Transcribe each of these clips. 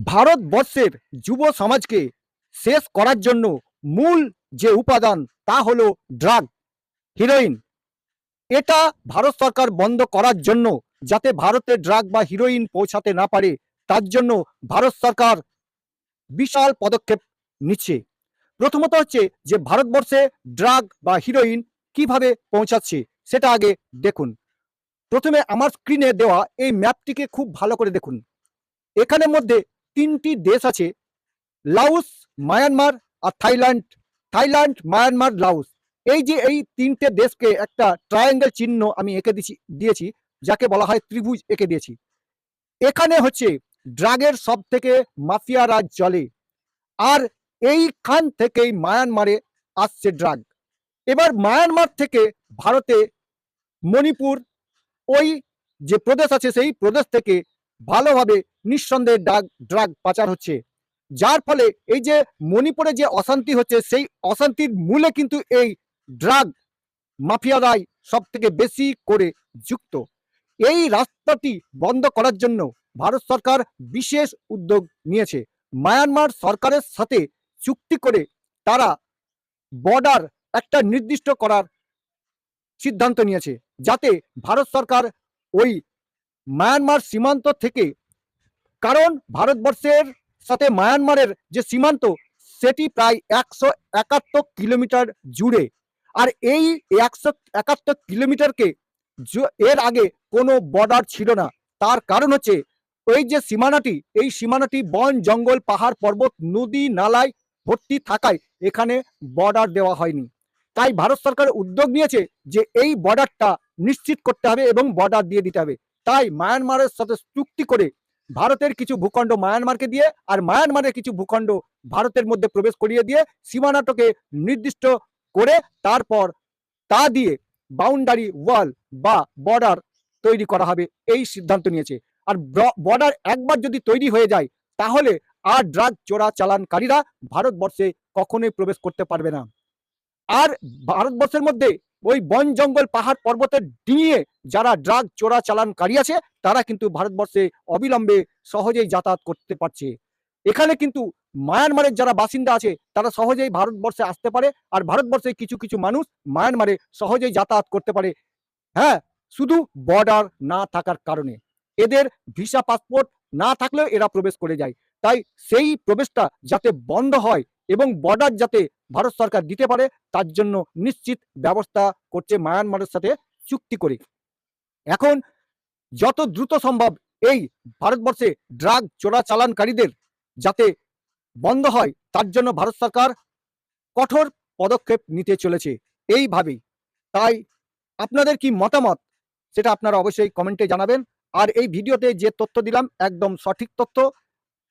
ভারতবর্ষের যুব সমাজকে শেষ করার জন্য মূল যে উপাদান তা হলো ড্রাগ, হিরোইন। এটা ভারত সরকার বন্ধ করার জন্য, যাতে ভারতে ড্রাগ বা হিরোইন পৌঁছাতে না পারে, তার জন্য ভারত সরকার বিশাল পদক্ষেপ নিচ্ছে। প্রথমত হচ্ছে যে ভারতবর্ষে ড্রাগ বা হিরোইন কিভাবে পৌঁছাচ্ছে সেটা আগে দেখুন। প্রথমে আমার স্ক্রিনে দেওয়া এই ম্যাপটিকে খুব ভালো করে দেখুন। এখানের মধ্যে তিনটি দেশ আছে, লাওস, মায়ানমার আর থাইল্যান্ড। Thailand, Myanmar, Laos. এই যে এই তিনটে দেশকে একটা ট্রায়াঙ্গেল চিহ্ন আমি এঁকে দিয়েছি, যাকে বলা হয় ত্রিভুজ এঁকে দিয়েছি। এখানে হচ্ছে ড্রাগের সব থেকে মাফিয়া রাজ চলে, আর এইখান থেকেই মায়ানমারে আসছে ড্রাগ। এবার মায়ানমার থেকে ভারতে মণিপুর, ওই যে প্রদেশ আছে সেই প্রদেশ থেকে ভালোভাবে নিঃসন্দেহে ড্রাগ পাচার হচ্ছে, যার ফলে এই যে মণিপুরে যে অশান্তি হচ্ছে সেই অশান্তির মূলে কিন্তু এই ড্রাগ মাফিয়ারাই সব থেকে বেশি করে যুক্ত। এই রাস্তাটি বন্ধ করার জন্য ভারত সরকার বিশেষ উদ্যোগ নিয়েছে। মায়ানমার সরকারের সাথে চুক্তি করে তারা বর্ডার একটা নির্দিষ্ট করার সিদ্ধান্ত নিয়েছে, যাতে ভারত সরকার ওই মায়ানমার সীমান্ত থেকে, কারণ ভারতবর্ষের সাথে মায়ানমারের যে সীমান্ত সেটি প্রায় 171 কিলোমিটার জুড়ে। আর এই 171 কিলোমিটারকে এর আগে কোনো বর্ডার ছিল না। তার কারণ হচ্ছে ওই যে সীমানাটি, এই সীমানাটি বন জঙ্গল পাহাড় পর্বত নদী নালায় ভর্তি থাকায় এখানে বর্ডার দেওয়া হয়নি। তাই ভারত সরকার উদ্যোগ নিয়েছে যে এই বর্ডারটা নিশ্চিত করতে হবে এবং বর্ডার দিয়ে দিতে হবে। তাই মায়ানমারের সাথে চুক্তি করে ভারতের কিছু ভূখণ্ড মায়ানমারকে দিয়ে আর মায়ানমারের কিছু ভূখণ্ড ভারতের মধ্যে প্রবেশ করিয়ে দিয়ে সীমানাটাকে নির্দিষ্ট করে তারপর তা দিয়ে বাউন্ডারি ওয়াল বা বর্ডার তৈরি করা হবে, এই সিদ্ধান্ত নিয়েছে। আর বর্ডার একবার যদি তৈরি হয়ে যায় তাহলে আর ড্রাগ চোরাচালানকারীরা ভারতবর্ষে কখনোই প্রবেশ করতে পারবে না। আর ভারতবর্ষের মধ্যে ওই বন জঙ্গল পাহাড় পর্বতের ডিঙিয়ে যারা ড্রাগ চোরাচালানকারী আছে তারা কিন্তু ভারতবর্ষে অবিলম্বে সহজেই যাতায়াত করতে পারছে। এখানে কিন্তু মায়ানমারের যারা বাসিন্দা আছে তারা সহজেই ভারতবর্ষে আসতে পারে, আর ভারতবর্ষে কিছু কিছু মানুষ মায়ানমারে সহজেই যাতায়াত করতে পারে। হ্যাঁ, শুধু বর্ডার না থাকার কারণে। এদের ভিসা পাসপোর্ট না থাকলেও এরা প্রবেশ করে যায়। তাই সেই প্রবেশটা যাতে বন্ধ হয় এবং বর্ডার যাতে ভারত সরকার দিতে পারে তার জন্য নিশ্চিত ব্যবস্থা করছে মায়ানমারের সাথে চুক্তি করে। এখন যত দ্রুত সম্ভব এই ভারতবর্ষে ড্রাগ চোরাচালানকারীদের যাতে বন্ধ হয় তার জন্য ভারত সরকার কঠোর পদক্ষেপ নিতে চলেছে এইভাবেই। তাই আপনাদের কি মতামত সেটা আপনারা অবশ্যই কমেন্টে জানাবেন। আর এই ভিডিওতে যে তথ্য দিলাম একদম সঠিক তথ্য,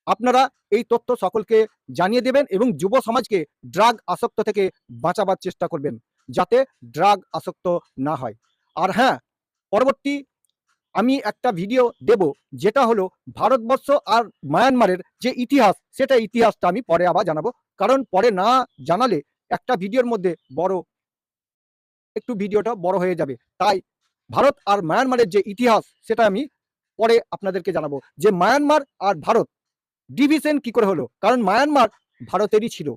আপনারা এই তথ্য সকলকে জানিয়ে দেবেন এবং যুব সমাজকে ড্রাগ আসক্ত থেকে বাঁচাবার চেষ্টা করবেন, যাতে ড্রাগ আসক্ত না হয়। আর হ্যাঁ, পরবর্তী আমি একটা ভিডিও দেব, যেটা হলো ভারতবর্ষ আর মায়ানমারের যে ইতিহাস, সেটা ইতিহাসটা আমি পরে আবার জানাবো। কারণ পরে না জানালে একটা ভিডিওর মধ্যে একটু ভিডিওটা বড় হয়ে যাবে। তাই ভারত আর মায়ানমারের যে ইতিহাস সেটা আমি পরে আপনাদেরকে জানাবো, যে মায়ানমার আর ভারত ডিভিশন কি করে হলো, কারণ মায়ানমার ভারতেরই ছিল।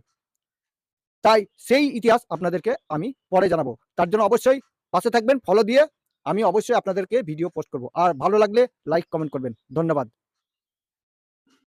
তাই সেই ইতিহাস আপনাদেরকে আমি পরে জানাবো। তার জন্য অবশ্যই পাশে থাকবেন, ফলো দিয়ে আমি অবশ্যই আপনাদেরকে ভিডিও পোস্ট করব। আর ভালো লাগলে লাইক কমেন্ট করবেন। ধন্যবাদ।